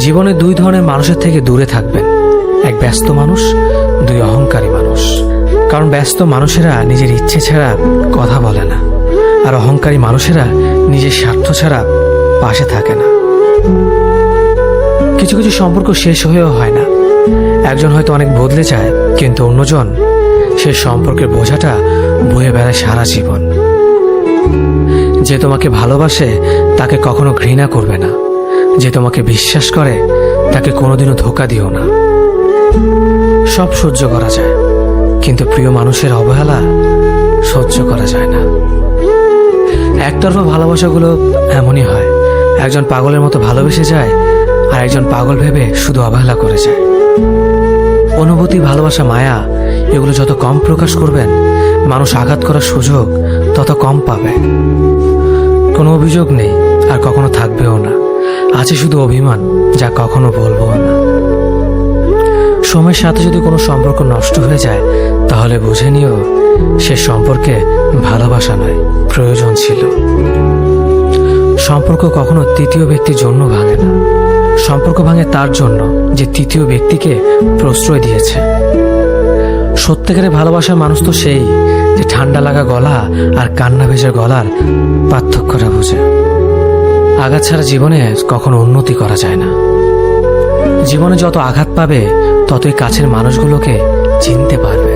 জীবনে দুই ধরনের মানুষের থেকে দূরে থাকবেন, এক ব্যস্ত মানুষ, দুই অহংকারী মানুষ। কারণ ব্যস্ত মানুষেরা নিজের ইচ্ছে ছাড়া কথা বলে না, আর অহংকারী মানুষেরা নিজের স্বার্থ ছাড়া পাশে থাকে না। কিছু কিছু সম্পর্ক শেষ হয়েও হয় না। একজন হয়তো অনেক বদলে যায়, কিন্তু অন্যজন সে সম্পর্কের বোঝাটা বয়ে বেড়ায় সারা জীবন। যে তোমাকে ভালোবাসে তাকে কখনো ঘৃণা করবে না, যে তোমাকে বিশ্বাস করে তাকে কোনোদিনও ধোঁকা দিও না। সব সহ্য করা যায়, কিন্তু প্রিয় মানুষের অবহেলা সহ্য করা যায় না। একতরফা ভালোবাসাগুলো এমনই হয়, একজন পাগলের মতো ভালোবেসে যায়, আর একজন পাগল ভেবে শুধু অবহেলা করে যায়। অনুভূতি, ভালোবাসা, মায়া এগুলো যত কম প্রকাশ করবেন, মানুষ আঘাত করার সুযোগ তত কম পাবে। কোনো অভিযোগ নেই, আর কখনো থাকবেও না। আছে শুধু অভিমান, যা কখনো বলবো না। সময়ের সাথে যদি কোনো সম্পর্ক নষ্ট হয়ে যায়, তাহলে বুঝে নিও সে সম্পর্কে ভালোবাসা নয়, প্রয়োজন ছিল। সম্পর্ক কখনো তৃতীয় ব্যক্তির জন্য ভাঙে না। সম্পর্ক ভাঙে তার জন্য যে তৃতীয় ব্যক্তিকে প্রশ্রয় দিয়েছে। সত্যিকারের ভালোবাসার মানুষ তো সেই যে ঠান্ডা লাগা গলা আর কান্না ভেজা গলার পার্থক্যটা বুঝে। আঘাত ছাড়া জীবনে কখনো উন্নতি করা যায় না। জীবনে যত আঘাত পাবে, ততই কাছের মানুষগুলোকে চিনতে পারবে।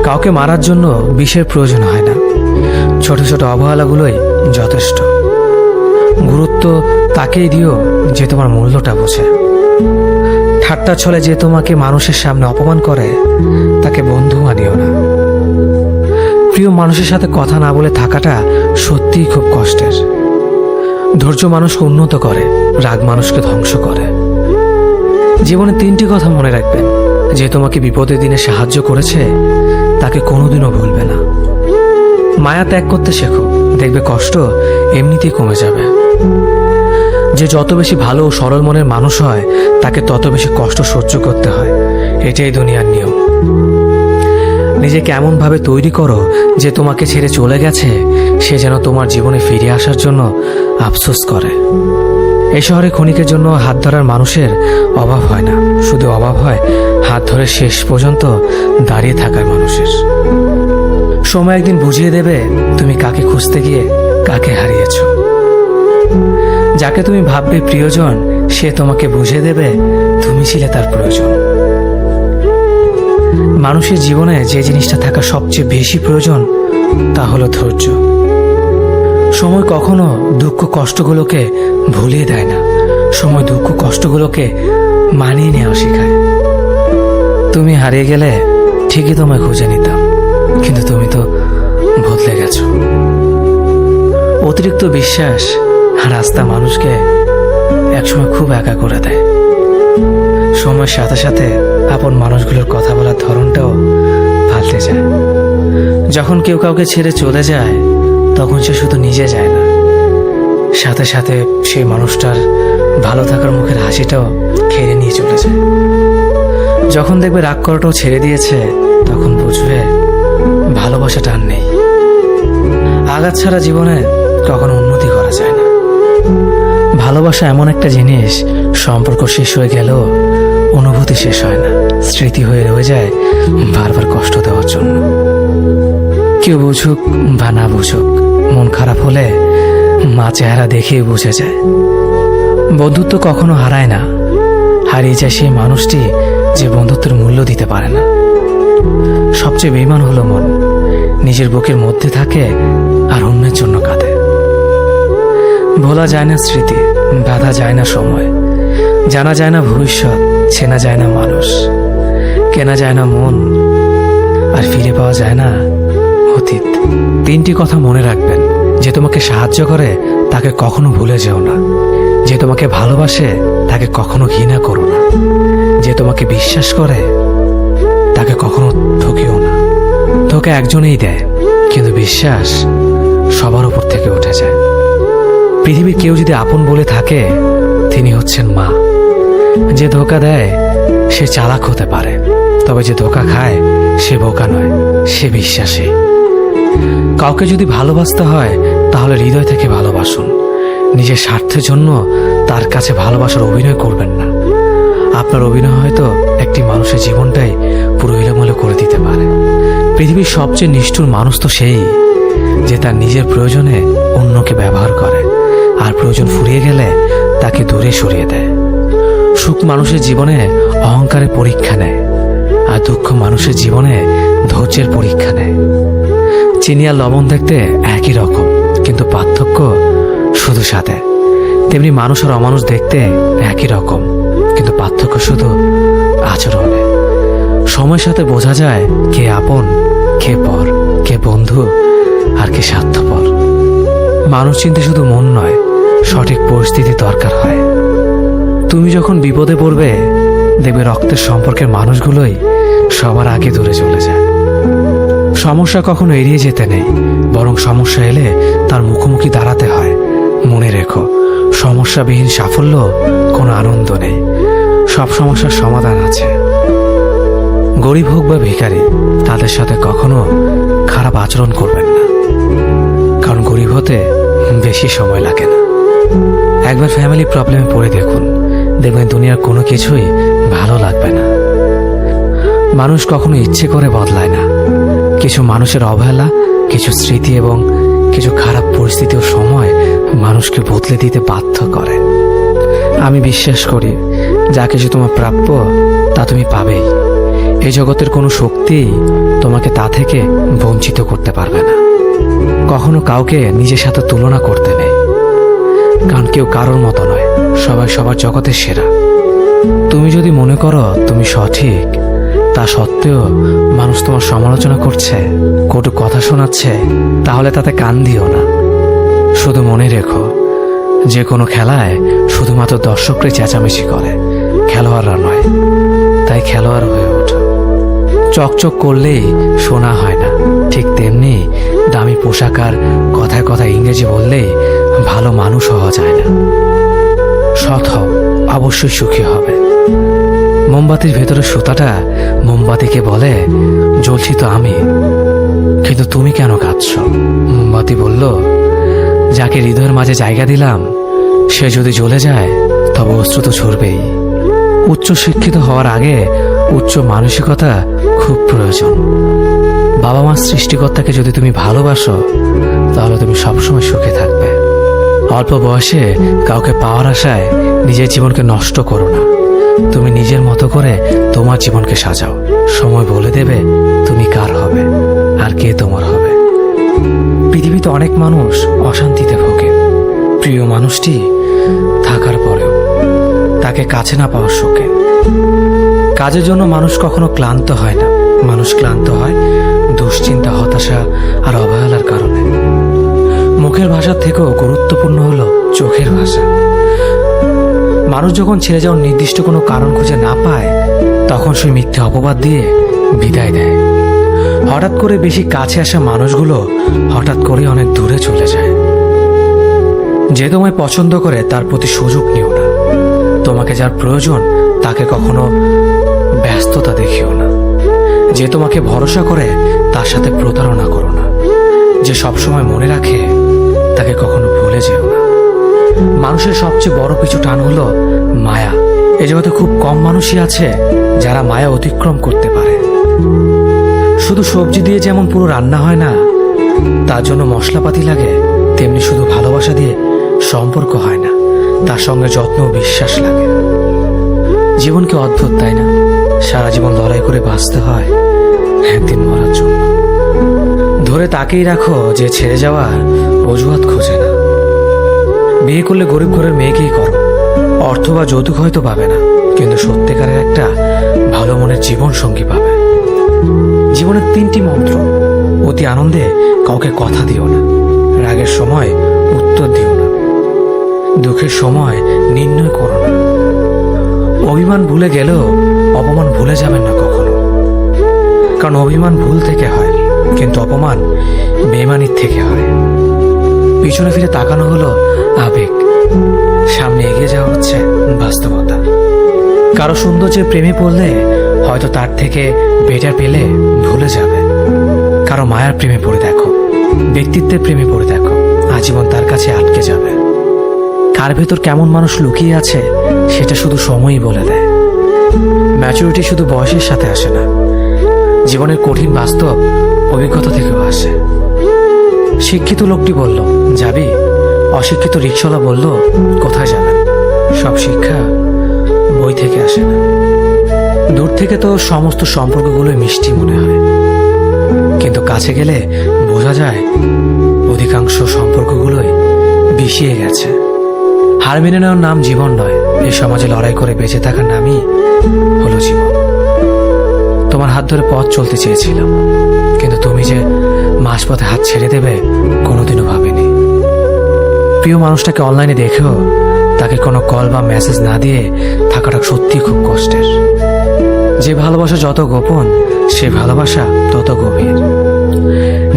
কাউকে মারার জন্য বিষের প্রয়োজন হয় না, ছোট ছোট অবহেলাগুলোই যথেষ্ট। গুরুত্ব তাকেই দিও যে তোমার মূল্যটা বোঝে। ঠাট্টা ছলে যে তোমাকে মানুষের সামনে অপমান করে, তাকে বন্ধু মানিও না। প্রিয় মানুষের সাথে কথা না বলে থাকাটা সত্যিই খুব কষ্টের। ধৈর্য মানুষকে উন্নত করে, রাগ মানুষকে ধ্বংস করে। জীবনে তিনটি কথা মনে রাখবেন, যে তোমাকে বিপদের দিনে সাহায্য করেছে তাকে কোনোদিনও ভুলবে না। মায়া ত্যাগ করতে শেখো, দেখবে কষ্ট এমনিতেই কমে যাবে। যে যত বেশি ভালো ও সরল মনের মানুষ হয়, তাকে তত বেশি কষ্ট সহ্য করতে হয়। এটাই দুনিয়ার নিয়ম। নিজেকে এমনভাবে তৈরি করো যে তোমাকে ছেড়ে চলে গেছে সে যেন তোমার জীবনে ফিরে আসার জন্য আফসোস করে। এই শহরে ক্ষণিকের জন্য হাত ধরার মানুষের অভাব হয় না, শুধু অভাব হয় হাত ধরে শেষ পর্যন্ত দাঁড়িয়ে থাকার মানুষের। সময় একদিন বুঝিয়ে দেবে তুমি কাকে খুঁজতে গিয়ে কাকে হারিয়েছ। যাকে তুমি ভাববে প্রিয়জন, সে তোমাকে বুঝিয়ে দেবে তুমি ছিলে তার প্রয়োজন। মানুষের জীবনে যে জিনিসটা থাকা সবচেয়ে বেশি প্রয়োজন, তা হলো ধৈর্য। সময় কখনো দুঃখ কষ্টগুলোকে ভুলিয়ে দেয় না, সময় দুঃখ কষ্টগুলোকে মানিয়ে নেওয়া শেখায়। তুমি হারিয়ে গেলে ঠিকই তোমায় খুঁজে নিতাম, কিন্তু তুমি তো বদলে গেছো। অতিরিক্ত বিশ্বাস আর আস্থা মানুষকে একসময় খুব একা করে দেয়। সময়ের সাথে সাথে আপন মানুষগুলোর কথা বলার ধরনটাও পাল্টে যায়। যখন কেউ কাউকে ছেড়ে চলে যায়, তখন সে শুধু নিজে যায় না, সাথে সাথে সেই মানুষটার ভালো থাকার মুখের হাসিটাও কেড়ে নিয়ে চলে যায়। যখন দেখবে রাগ করাটাও ছেড়ে দিয়েছে, তখন বুঝবে ভালোবাসাটা আর নেই। আঘাত ছাড়া জীবনে কখনো উন্নতি করা যায় না। ভালোবাসা এমন একটা জিনিস, সম্পর্ক শেষ হয়ে গেলেও অনুভূতি শেষ হয় না, স্মৃতি হয়ে রয়ে যায় বারবার কষ্ট দেওয়ার জন্য। কেউ বুঝুক বা না বুঝুক, মন খারাপ হলে মা চেহারা দেখেই বুঝে যায়। বন্ধুত্ব কখনো হারায় না, হারিয়ে যায় সেই মানুষটি যে বন্ধুত্বের মূল্য দিতে পারে না। সবচেয়ে বেঈমান হলো মন, নিজের বুকের মধ্যে থাকে আর অন্যের জন্য কাঁদে। ভোলা যায় না স্মৃতি, বাঁধা যায় না সময়, জানা যায় না ভবিষ্যৎ, চেনা যায় না মানুষ, কেনা যায় না মন, আর ফিরে পাওয়া যায় না অতীত। তিনটি কথা মনে রাখবেন, যে তোমাকে সাহায্য করে তাকে কখনো ভুলে যেও না, যে তোমাকে ভালোবাসে তাকে কখনো ঘৃণা করো না, যে তোমাকে বিশ্বাস করে তাকে কখনো ঠকিও না। ধোঁকা একজনেই দেয়, কিন্তু বিশ্বাস সবার উপর থেকে উঠে যায়। পৃথিবীর কেউ যদি আপন বলে থাকে, তিনি হচ্ছেন মা। যে ধোঁকা দেয় সে চালাক হতে পারে, তবে যে ধোঁকা খায় সে বোকা নয়, সে বিশ্বাসী। কাউকে যদি ভালোবাসতে হয়, তাহলে হৃদয় থেকে ভালোবাসুন। নিজের স্বার্থের জন্য তার কাছে ভালোবাসার অভিনয় করবেন না। আপনার অভিনয় হয়তো একটি মানুষের জীবনটাই পুরো এলোমেলো করে দিতে পারে। পৃথিবীর সবচেয়ে নিষ্ঠুর মানুষ তো সেই, যে তার নিজের প্রয়োজনে অন্যকে ব্যবহার করে, আর প্রয়োজন ফুরিয়ে গেলে তাকে দূরে সরিয়ে দেয়। সুখ মানুষের জীবনে অহংকারের পরীক্ষা নেয়, আর দুঃখ মানুষের জীবনে ধৈর্যের পরীক্ষা নেয়। চিনি আর লবণ দেখতে একই রকম, কিন্তু পার্থক্য শুধু সাথে। তেমনি মানুষ আর অমানুষ দেখতে একই রকম, কিন্তু পার্থক্য শুধু আচরণে। সময়ের সাথে বোঝা যায় কে আপন, কে পর, কে বন্ধু, আর কে স্বার্থপর। মানুষ চিনতে শুধু মন নয়, সঠিক পরিস্থিতি দরকার হয়। তুমি যখন বিপদে পড়বে, দেখবে রক্তের সম্পর্কের মানুষগুলোই সবার আগে দূরে চলে যায়। সমস্যা কখনো এড়িয়ে যেতে নেই, বরং সমস্যা এলে তার মুখোমুখি দাঁড়াতে হয়। মনে রেখো, সমস্যাবিহীন সাফল্য কোনো আনন্দ নেই। সব সমস্যার সমাধান আছে। গরিব হোক বা ভিখারি, তাদের সাথে কখনো খারাপ আচরণ করবেন না, কারণ গরিব হতে বেশি সময় লাগে না। একবার ফ্যামিলি প্রবলেমে পড়ে দেখুন, দেখবেন দুনিয়ার কোনো কিছুই ভালো লাগবে না। মানুষ কখনো ইচ্ছে করে বদলায় না। কিছু মানুষের অবহেলা, কিছু স্মৃতি এবং কিছু খারাপ পরিস্থিতি ও সময় মানুষকে বদলে দিতে বাধ্য করে। আমি বিশ্বাস করি, যা কিছু তোমার প্রাপ্য তা তুমি পাবেই। এই জগতের কোনো শক্তি তোমাকে তা থেকে বঞ্চিত করতে পারবে না। কখনো কাউকে নিজের সাথে তুলনা করতে নেই, কারণ কেউ কারোর মতো নয়, সবাই সবার জগতের সেরা। তুমি যদি মনে করো তুমি সঠিক, তা সত্ত্বেও মানুষ তোমার সমালোচনা করছে, কটু কথা শোনাচ্ছে, তাহলে তাতে কান দিও না। শুধু মনে রেখো, যে কোনো খেলায় শুধুমাত্র দর্শকরাই চেঁচামেচি করে, খেলোয়াড়রা নয়। তাই খেলোয়াড় হয়ে ওঠো। চকচক করলেই শোনা হয় না, ঠিক তেমনি দামি পোশাক আর কথায় কথায় ইংরেজি বললেই ভালো মানুষ হওয়া যায় না। সৎ হও, অবশ্যই সুখী হবে। মোমবাতির ভেতরে সুতাটা মোমবাতিকে বলে, জ্বলছি তো আমি, কিন্তু তুমি কেন কাঁদছ? মোমবাতি বলল, যাকে হৃদয়ের মাঝে জায়গা দিলাম, সে যদি জ্বলে যায় তবে অস্ত্র তো ছড়বেই। উচ্চ শিক্ষিত হওয়ার আগে উচ্চ মানসিকতা খুব প্রয়োজন। বাবা মার সৃষ্টিকর্তাকে যদি তুমি ভালোবাসো, তাহলে তুমি সবসময় সুখে থাকবে। অল্প বয়সে কাউকে পাওয়ার আশায় নিজের জীবনকে নষ্ট করো না। তুমি নিজের মতো করে তোমার জীবনকে সাজাও। সময় বলে দেবে তুমি কার হবে আর কে তোমার হবে। পৃথিবীতে অনেক মানুষ অশান্তিতে ভোগে, প্রিয় মানুষটি থাকার পরেও তাকে কাছে না পাওয়ার শোকে। কাজের জন্য মানুষ কখনো ক্লান্ত হয় না, মানুষ ক্লান্ত হয় দুশ্চিন্তা, হতাশা আর অবহেলার কারণে। মুখের ভাষার থেকেও গুরুত্বপূর্ণ হলো চোখের ভাষা। মানুষ যখন ছেড়ে যাওয়ার নির্দিষ্ট কোনো কারণ খুঁজে না পায়, তখন সে মিথ্যে অপবাদ দিয়ে বিদায় দেয়। হঠাৎ করে বেশি কাছে আসা মানুষগুলো হঠাৎ করে অনেক দূরে চলে যায়। যে তোমায় পছন্দ করে তার প্রতি সুযোগ নিও না। তোমাকে যার প্রয়োজন তাকে কখনো ব্যস্ততা দেখিও না। যে তোমাকে ভরসা করে তার সাথে প্রতারণা করো না। যে সবসময় মনে রাখে তাকে কখনো ভুলে যেও না। মানুষের সবচেয়ে বড় পিছু টান হলো মায়া। এই জগতে খুব কম মানুষই আছে যারা মায়া অতিক্রম করতে পারে। শুধু সবজি দিয়ে যেমন পুরো রান্না হয় না, তার জন্য মশলাপাতি লাগে, তেমনি শুধু ভালোবাসা দিয়ে সম্পর্ক হয় না, তার সঙ্গে যত্ন ও বিশ্বাস লাগে। জীবনকে অদ্ভুত, তাই না? সারা জীবন লড়াই করে বাঁচতে হয় একদিন মরার জন্য। ধরে তাকেই রাখো যে ছেড়ে যাওয়ার অজুহাত খোঁজে না। বিয়ে করলে গরিব ঘরের মেয়েকেই করো। অর্থ বা যৌতুক হয়তো পাবে না, কিন্তু সত্যিকারের একটা ভালো মনের জীবন সঙ্গী পাবে। জীবনের 3টি মন্ত্র: অতি আনন্দে কাউকে কথা দিও না, রাগের সময় উত্তর দিও না, দুঃখের সময় নির্ণয় করো না। অভিমান ভুলে গেলেও অপমান ভুলে যাবেন না কখনো, কারণ অভিমান ভুল থেকে হয়, কিন্তু অপমান বেইমানির থেকে হয়। পিছনে ফিরে তাকানো হলো আবেগ, সামনে এগিয়ে যাওয়া হচ্ছে বাস্তবতা। কারো সৌন্দর্যের প্রেমে পড়লে হয়তো তার থেকে বেটার পেলে ভুলে যাবে। কারো মায়ার প্রেমে পড়ে দেখো, ব্যক্তিত্বের প্রেমে পড়ে দেখো, আজীবন তার কাছে আটকে যাবে। কার ভেতর কেমন মানুষ লুকিয়ে আছে সেটা শুধু সময়ই বলে দেয়। ম্যাচুরিটি শুধু বয়সের সাথে আসে না, জীবনের কঠিন বাস্তব অভিজ্ঞতা থেকেও আসে। শিক্ষিত লোকটি বলল, যাবি? অশিক্ষিত রিকশাওয়ালা বলল, কোথায় যাবেন? সব শিক্ষা বই থেকে আসে না। দূর থেকে তো সমস্ত সম্পর্কগুলোই মিষ্টি মনে হয়, কিন্তু কাছে গেলে বোঝা যায় অধিকাংশ সম্পর্কগুলোই বিষিয়ে গেছে। হার মেনে নেওয়ার নাম জীবন নয়, এই সমাজে লড়াই করে বেঁচে থাকার নামই হলো জীবন। তোমার হাত ধরে পথ চলতে চেয়েছিলাম, কিন্তু তুমি যে মাঝপথে হাত ছেড়ে দেবে কোনোদিনও ভাবিনি। প্রিয় মানুষটাকে অনলাইনে দেখেও তাকে কোনো কল বা মেসেজ না দিয়ে থাকাটা সত্যি খুব কষ্টের। যে ভালোবাসা যত গোপন, সে ভালোবাসা তত গভীর।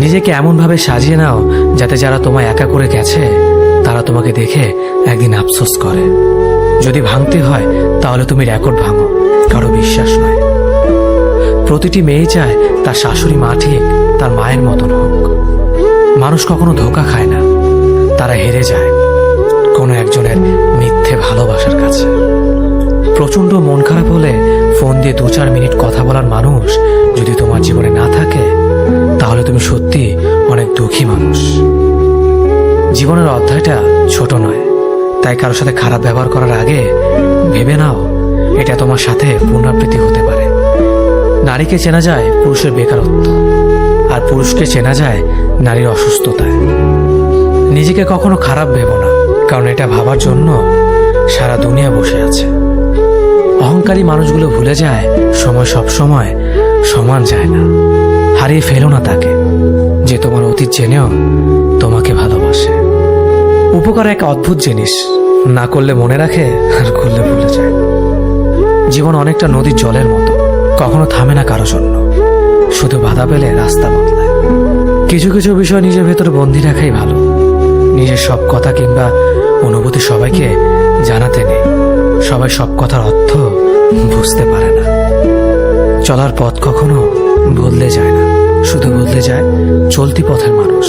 নিজেকে এমনভাবে সাজিয়ে নাও যাতে যারা তোমায় একা করে গেছে তারা তোমাকে দেখে একদিন আফসোস করে। যদি ভাঙতে হয় তাহলে তুমি রেকর্ড ভাঙো, কারো বিশ্বাস নয়। প্রতিটি মেয়ে চায় তার শাশুড়ি মা ঠিক তার মায়ের মতন হোক। মানুষ কখনো ধোঁকা খায় না, তারা হেরে যায় কোনো একজনের মিথ্যে ভালোবাসার কাছে। প্রচন্ড মন খারাপ হলে ফোন দিয়ে 2-4 মিনিট কথা বলার মানুষ যদি তোমার জীবনে না থাকে তাহলে তুমি সত্যি অনেক দুঃখী মানুষ। জীবনের অধ্যায়টা ছোট নয়, তাই কারোর সাথে খারাপ ব্যবহার করার আগে ভেবে নাও এটা তোমার সাথে পুনরাবৃত্তি হতে পারে। নারীকে চেনা যায় পুরুষের বেকারত্ব, আর পুরুষকে চেনা যায় নারীর অসুস্থতায়। নিজেকে কখনো খারাপ ভেবো না, কারণ এটা ভাবার জন্য সারা দুনিয়া বসে আছে। অহংকারী মানুষগুলো ভুলে যায় সময় সব সময় সমান যায় না। হারিয়ে ফেলো না তাকে যে তোমার অতীত জেনেও তোমাকে ভালোবাসে। উপকার এক অদ্ভুত জিনিস, না করলে মনে রাখে আর করলে ভুলে যায়। জীবন অনেকটা নদীর জলের মতো, কখনো থামে না কারো জন্য, শুধু বাধা পেলে রাস্তা বদলায়। কিছু কিছু বিষয় নিজের ভেতরে বন্দি রাখাই ভালো। নিজের সব কথা কিংবা অনুভূতি সবাইকে জানাতে নেই। সবাই সব কথার অর্থ বুঝতে পারে না। চলার পথ কখনো বদলে যায় না, শুধু বদলে যায় চলতি পথের মানুষ।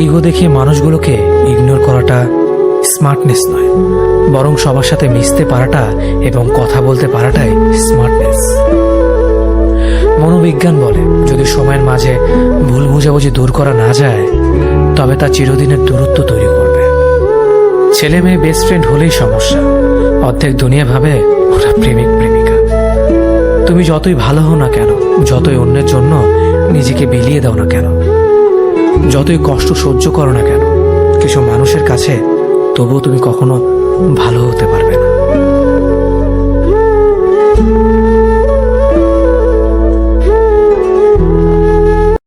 ইগো দেখিয়ে মানুষগুলোকে ইগনোর করাটা স্মার্টনেস নয়, বরং সবার সাথে মিশতে পারাটা এবং কথা বলতে পারাটাই স্মার্টনেস। মনোবিজ্ঞান বলে যদি সময়ের মাঝে ভুল বোঝাবুঝি দূর করা না যায় তবে তা চিরদিনের দূরত্ব তৈরি করবে। ছেলে মেয়ে বেস্ট ফ্রেন্ড হলেই সমস্যা, অর্ধেক দুনিয়া ভাবে ওরা প্রেমিক প্রেমিকা। তুমি যতই ভালো হও না কেন, যতই অন্যের জন্য নিজেকে বিলিয়ে দাও না কেন, যতই কষ্ট সহ্য করো না কেন, কিছু মানুষের কাছে তবুও তুমি কখনো ভালো হতে পারো।